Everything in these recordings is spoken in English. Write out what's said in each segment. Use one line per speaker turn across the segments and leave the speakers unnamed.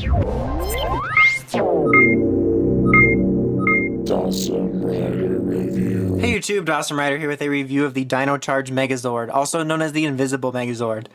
Hey YouTube, Dawson Rider here with a review of the Dino Charge Megazord, also known as the Invisible Megazord.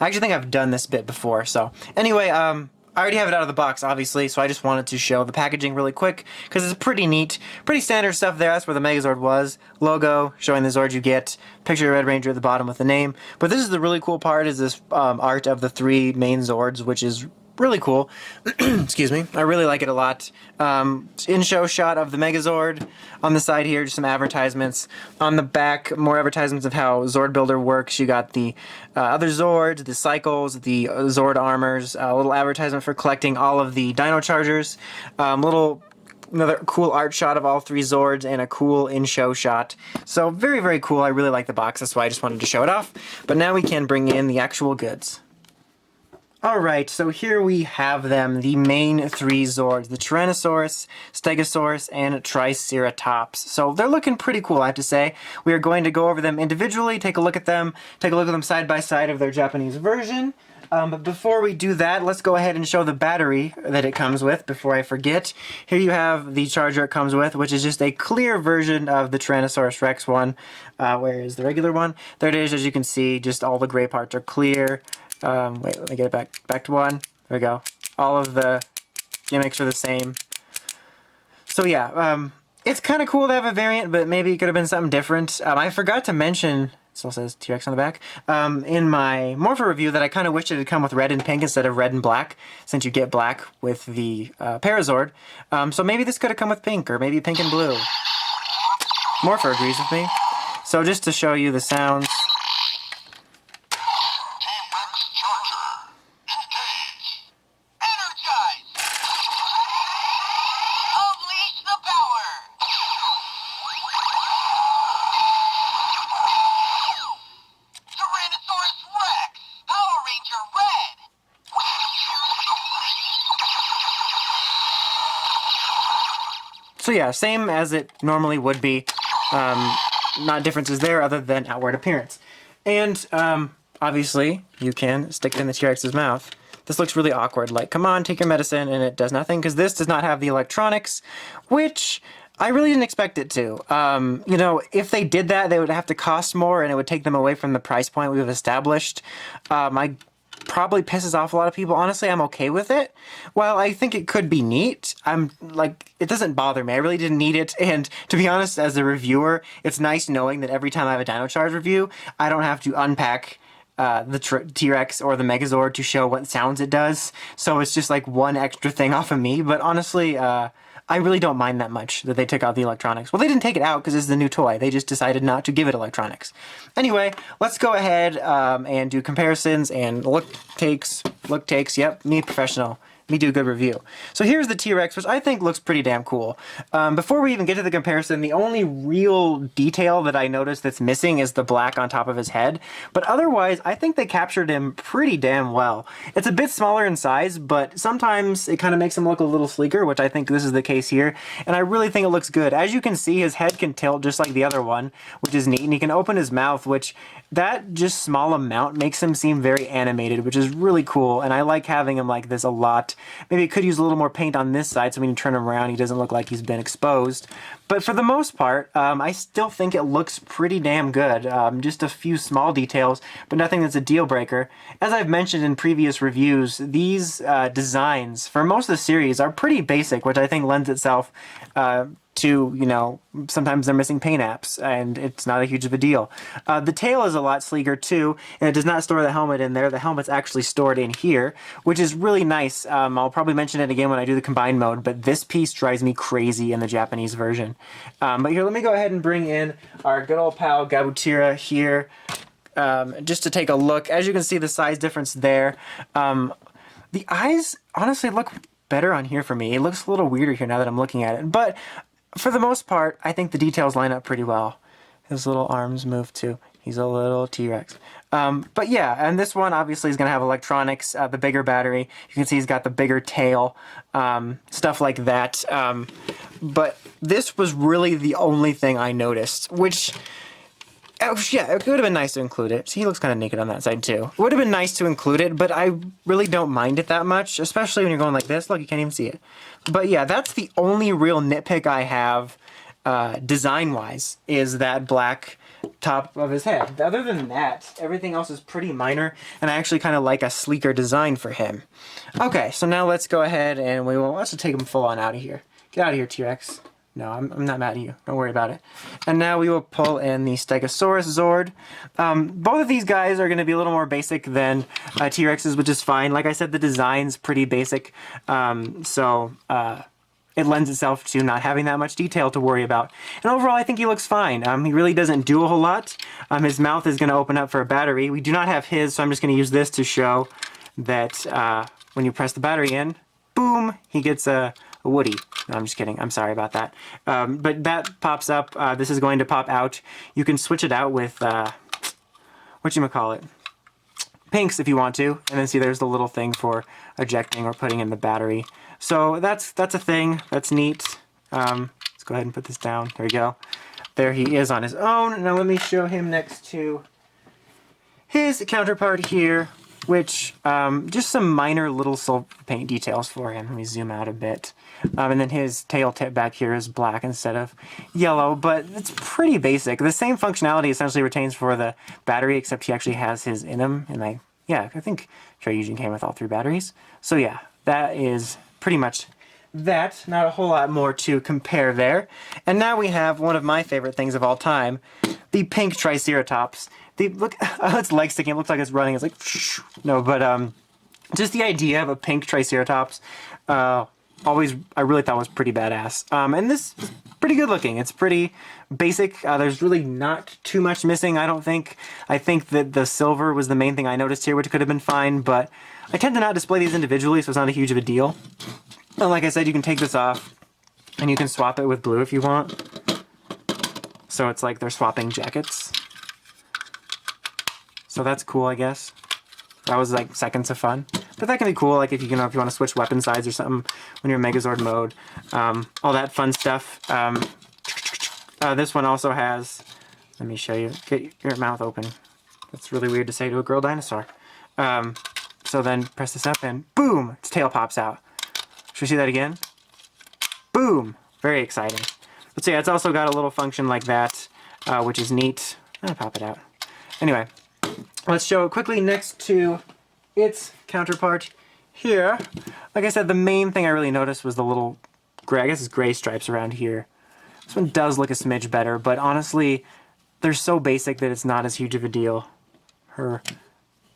I actually think I've done this bit before, so anyway, I already have it out of the box, obviously, so I just wanted to show the packaging really quick, because it's pretty neat, pretty standard stuff there. That's where the Megazord was. Logo, showing the Zord you get, picture of Red Ranger at the bottom with the name. But this is the really cool part, is this art of the three main Zords, which is really cool. Excuse me. I really like it a lot. In-show shot of the Megazord. On the side here, just some advertisements. On the back, more advertisements of how Zord Builder works. You got the other Zords, the cycles, the Zord armors, a little advertisement for collecting all of the Dino Chargers. Another cool art shot of all three Zords and a cool in-show shot. So very, very cool. I really like the box. That's why I just wanted to show it off. But now we can bring in the actual goods. Alright, so here we have them, the main three Zords, the Tyrannosaurus, Stegosaurus, and Triceratops. So they're looking pretty cool, I have to say. We are going to go over them individually, take a look at them side by side of their Japanese version. But before we do that, let's go ahead and show the battery that it comes with before I forget. Here you have the charger it comes with, which is just a clear version of the Tyrannosaurus Rex one. Where is the regular one? There it is, as you can see, just all the gray parts are clear. Wait, let me get it back to one. There we go. All of the gimmicks are the same. So yeah, it's kind of cool to have a variant, but maybe it could have been something different. I forgot to mention, it still says T-Rex on the back, in my Morpher review that I kind of wished it had come with red and pink instead of red and black, since you get black with the Parazord. So maybe this could have come with pink, or maybe pink and blue. Morpher agrees with me. So just to show you the sounds. So yeah, same as it normally would be. Not differences there other than outward appearance. And obviously, you can stick it in the T-Rex's mouth. This looks really awkward, like, come on, take your medicine, and it does nothing, because this does not have the electronics, which I really didn't expect it to. You know, if they did that, they would have to cost more, and it would take them away from the price point we've established. Probably pisses off a lot of people. Honestly, I'm okay with it. While I think it could be neat, it doesn't bother me. I really didn't need it, and to be honest, as a reviewer, it's nice knowing that every time I have a Dino Charge review, I don't have to unpack the T-Rex or the Megazord to show what sounds it does, so it's just like one extra thing off of me, but honestly, I really don't mind that much that they took out the electronics. Well, they didn't take it out because it's the new toy. They just decided not to give it electronics. Anyway, let's go ahead and do comparisons and look takes. Yep, me professional. Me do a good review. So here's the T-Rex, which I think looks pretty damn cool. Before we even get to the comparison, the only real detail that I noticed that's missing is the black on top of his head. But otherwise, I think they captured him pretty damn well. It's a bit smaller in size, but sometimes it kind of makes him look a little sleeker, which I think this is the case here. And I really think it looks good. As you can see, his head can tilt just like the other one, which is neat. And he can open his mouth, which that just small amount makes him seem very animated, which is really cool. And I like having him like this a lot. Maybe it could use a little more paint on this side so when you turn him around he doesn't look like he's been exposed. But for the most part, I still think it looks pretty damn good. Just a few small details, but nothing that's a deal breaker. As I've mentioned in previous reviews, these designs for most of the series are pretty basic, which I think lends itself to, you know, sometimes they're missing paint apps, and it's not a huge of a deal. The tail is a lot sleeker too, and it does not store the helmet in there. The helmet's actually stored in here, which is really nice. I'll probably mention it again when I do the combined mode, but this piece drives me crazy in the Japanese version. But here, let me go ahead and bring in our good old pal Gabutira here, just to take a look. As you can see, the size difference there. The eyes honestly look better on here for me. It looks a little weirder here now that I'm looking at it, but for the most part, I think the details line up pretty well. His little arms move too. He's a little T-Rex. But yeah, and this one obviously is going to have electronics, the bigger battery. You can see he's got the bigger tail, stuff like that. But this was really the only thing I noticed, which Oh, yeah, it would have been nice to include it. See, he looks kind of naked on that side, too. It would have been nice to include it, but I really don't mind it that much, especially when you're going like this. Look, you can't even see it. But yeah, that's the only real nitpick I have design-wise, is that black top of his head. Other than that, everything else is pretty minor, and I actually kind of like a sleeker design for him. Okay, so now let's go ahead and let's just take him full on out of here. Get out of here, T-Rex. No, I'm not mad at you. Don't worry about it. And now we will pull in the Stegosaurus Zord. Both of these guys are going to be a little more basic than T-Rex's, which is fine. Like I said, the design's pretty basic, so it lends itself to not having that much detail to worry about. And overall, I think he looks fine. He really doesn't do a whole lot. His mouth is going to open up for a battery. We do not have his, so I'm just going to use this to show that when you press the battery in, boom, he gets a Woody. No, I'm just kidding. I'm sorry about that. But that pops up. This is going to pop out. You can switch it out with, whatchamacallit, pinks if you want to. And then see there's the little thing for ejecting or putting in the battery. So that's a thing. That's neat. Let's go ahead and put this down. There we go. There he is on his own. Now let me show him next to his counterpart here, which just some minor little silver paint details for him. Let me zoom out a bit. And then his tail tip back here is black instead of yellow, but it's pretty basic. The same functionality essentially retains for the battery, except he actually has his in him. And I think Kyoryuzin came with all 3 batteries. So yeah, that is pretty much that. Not a whole lot more to compare there. And now we have one of my favorite things of all time, the pink Triceratops. Look, its leg sticking. It looks like it's running. It's like, no, but just the idea of a pink Triceratops, I really thought was pretty badass. And this is pretty good looking. It's pretty basic. There's really not too much missing, I don't think. I think that the silver was the main thing I noticed here, which could have been fine, but I tend to not display these individually, so it's not a huge of a deal. And like I said, you can take this off, and you can swap it with blue if you want. So it's like they're swapping jackets. So that's cool, I guess. That was like seconds of fun. But that can be cool, like if you want to switch weapon sides or something when you're in Megazord mode. All that fun stuff. This one also has, let me show you, get your mouth open. That's really weird to say to a girl dinosaur. So then press this up and boom, its tail pops out. Should we see that again? Boom! Very exciting. But so yeah, it's also got a little function like that, which is neat. I'll pop it out. Anyway, let's show it quickly next to its counterpart here. Like I said, the main thing I really noticed was the little gray, I guess it's gray stripes around here. This one does look a smidge better, but honestly, they're so basic that it's not as huge of a deal. Her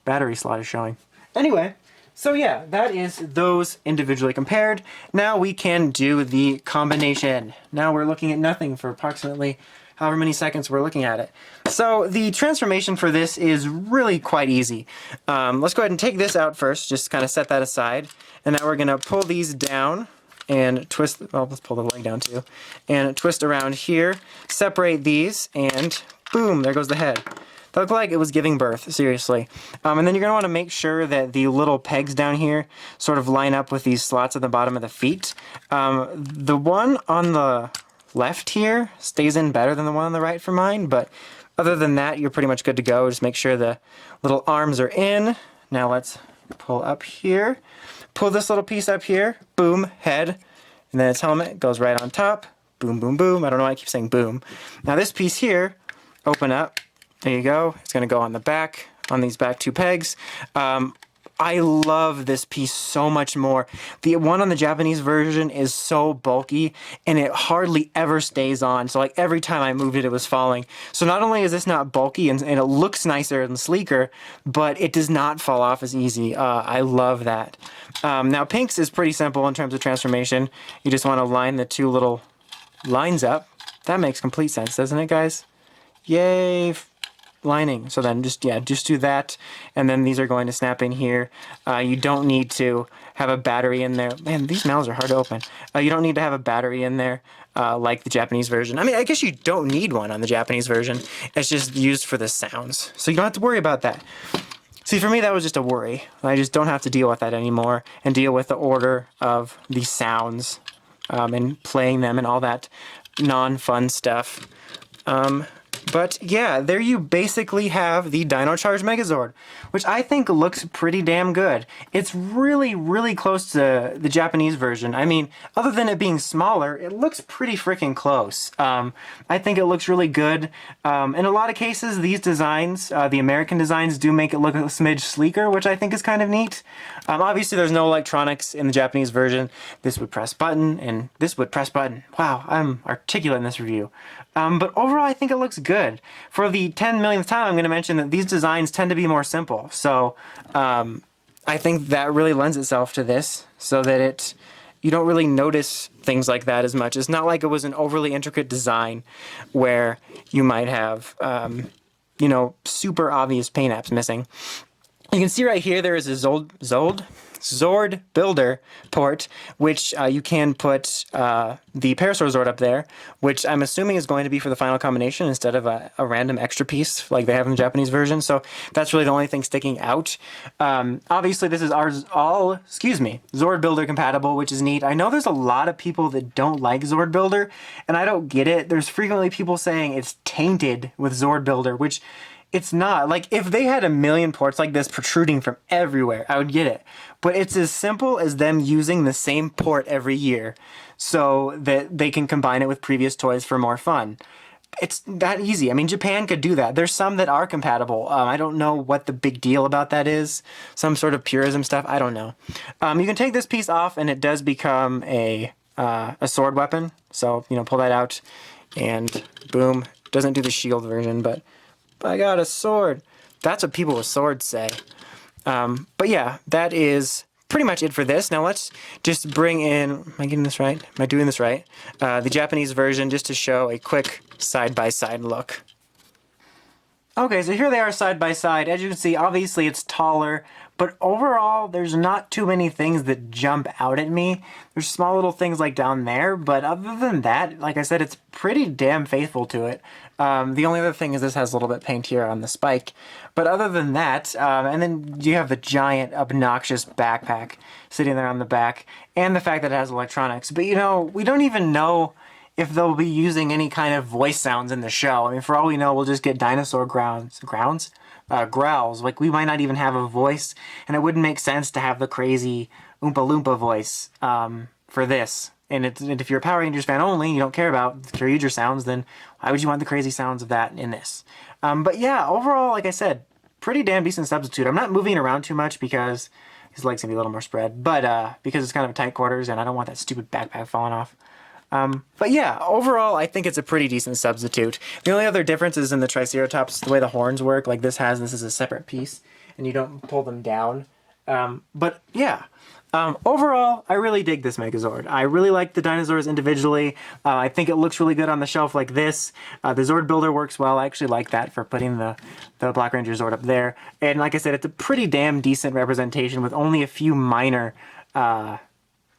battery slot is showing. Anyway, so yeah, that is those individually compared. Now we can do the combination. Now we're looking at nothing for approximately however many seconds we're looking at it. So the transformation for this is really quite easy. Let's go ahead and take this out first, just kind of set that aside. And now we're going to pull these down and twist, well, let's pull the leg down too, and twist around here, separate these, and boom, there goes the head. That looked like it was giving birth, seriously. And then you're going to want to make sure that the little pegs down here sort of line up with these slots at the bottom of the feet. The one on the left here stays in better than the one on the right for mine, but other than that, you're pretty much good to go. Just make sure the little arms are in. Now let's pull up here. Pull this little piece up here. Boom, head. And then its helmet goes right on top. Boom, boom, boom. I don't know why I keep saying boom. Now this piece here, open up. There you go. It's going to go on the back, on these back 2 pegs. I love this piece so much more. The one on the Japanese version is so bulky, and it hardly ever stays on. So like every time I moved it, it was falling. So not only is this not bulky and it looks nicer and sleeker, but it does not fall off as easy. I love that. Now Pink's is pretty simple in terms of transformation. You just want to line the 2 little lines up. That makes complete sense, doesn't it, guys? Yay! Lining. So then just do that, and then these are going to snap in here. You don't need to have a battery in there. Man, these mouths are hard to open. You don't need to have a battery in there like the Japanese version. I mean, I guess you don't need one on the Japanese version. It's just used for the sounds, so you don't have to worry about that. See, for me, that was just a worry. I just don't have to deal with that anymore and deal with the order of the sounds and playing them and all that non-fun stuff. But yeah, there you basically have the Dino Charge Megazord, which I think looks pretty damn good. It's really, really close to the Japanese version. I mean, other than it being smaller, it looks pretty freaking close. I think it looks really good. In a lot of cases, these designs, the American designs, do make it look a smidge sleeker, which I think is kind of neat. Obviously, there's no electronics in the Japanese version. This would press button, and this would press button. Wow, I'm articulate in this review. But overall, I think it looks good. For the 10 millionth time, I'm going to mention that these designs tend to be more simple. So I think that really lends itself to this, so that you don't really notice things like that as much. It's not like it was an overly intricate design where you might have, you know, super obvious paint apps missing. You can see right here there is a Zord Builder port, which you can put the Parasaur Zord up there, which I'm assuming is going to be for the final combination instead of a random extra piece like they have in the Japanese version. So that's really the only thing sticking out. Obviously, this is all Zord Builder compatible, which is neat. I know there's a lot of people that don't like Zord Builder, and I don't get it. There's frequently people saying it's tainted with Zord Builder, which it's not. Like, if they had a million ports like this protruding from everywhere, I would get it. But it's as simple as them using the same port every year so that they can combine it with previous toys for more fun. It's that easy. I mean, Japan could do that. There's some that are compatible. I don't know what the big deal about that is. Some sort of purism stuff. I don't know. You can take this piece off and it does become a sword weapon. So, you know, pull that out and boom. Doesn't do the shield version, but I got a sword. That's what people with swords say. But yeah, that is pretty much it for this. Now let's just bring in, am I getting this right? Am I doing this right? The Japanese version, just to show a quick side-by-side look. Okay, so here they are side by side. As you can see, obviously it's taller, but overall there's not too many things that jump out at me. There's small little things like down there, but other than that, like I said, it's pretty damn faithful to it. The only other thing is this has a little bit of paint here on the spike. But other than that, and then you have the giant obnoxious backpack sitting there on the back, and the fact that it has electronics. But you know, we don't even know if they'll be using any kind of voice sounds in the show. I mean, for all we know, we'll just get dinosaur growls. Like, we might not even have a voice, and it wouldn't make sense to have the crazy Oompa Loompa voice for this. And if you're a Power Rangers fan only, you don't care about the Kyoryuzin sounds, then why would you want the crazy sounds of that in this? But yeah, overall, like I said, pretty damn decent substitute. I'm not moving around too much because his legs can be a little more spread, but because it's kind of tight quarters, and I don't want that stupid backpack falling off. But yeah, overall, I think it's a pretty decent substitute. The only other difference is in the Triceratops, the way the horns work. Like this is a separate piece, and you don't pull them down. But yeah, overall, I really dig this Megazord. I really like the dinosaurs individually. I think it looks really good on the shelf like this. The Zord Builder works well. I actually like that for putting the Black Ranger Zord up there. And like I said, it's a pretty damn decent representation with only a few minor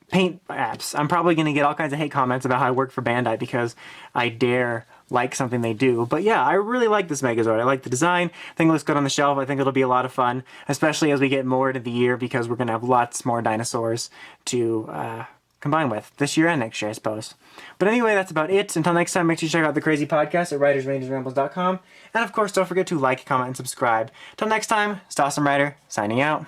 paint apps. I'm probably going to get all kinds of hate comments about how I work for Bandai because I dare like something they do. But yeah, I really like this Megazord. I like the design. I think it looks good on the shelf. I think it'll be a lot of fun, especially as we get more into the year because we're going to have lots more dinosaurs to combine with this year and next year, I suppose. But anyway, that's about it. Until next time, make sure you check out the Crazy Podcast at writersrangersrambles.com. And of course, don't forget to like, comment, and subscribe. Until next time, it's Awesome Writer, signing out.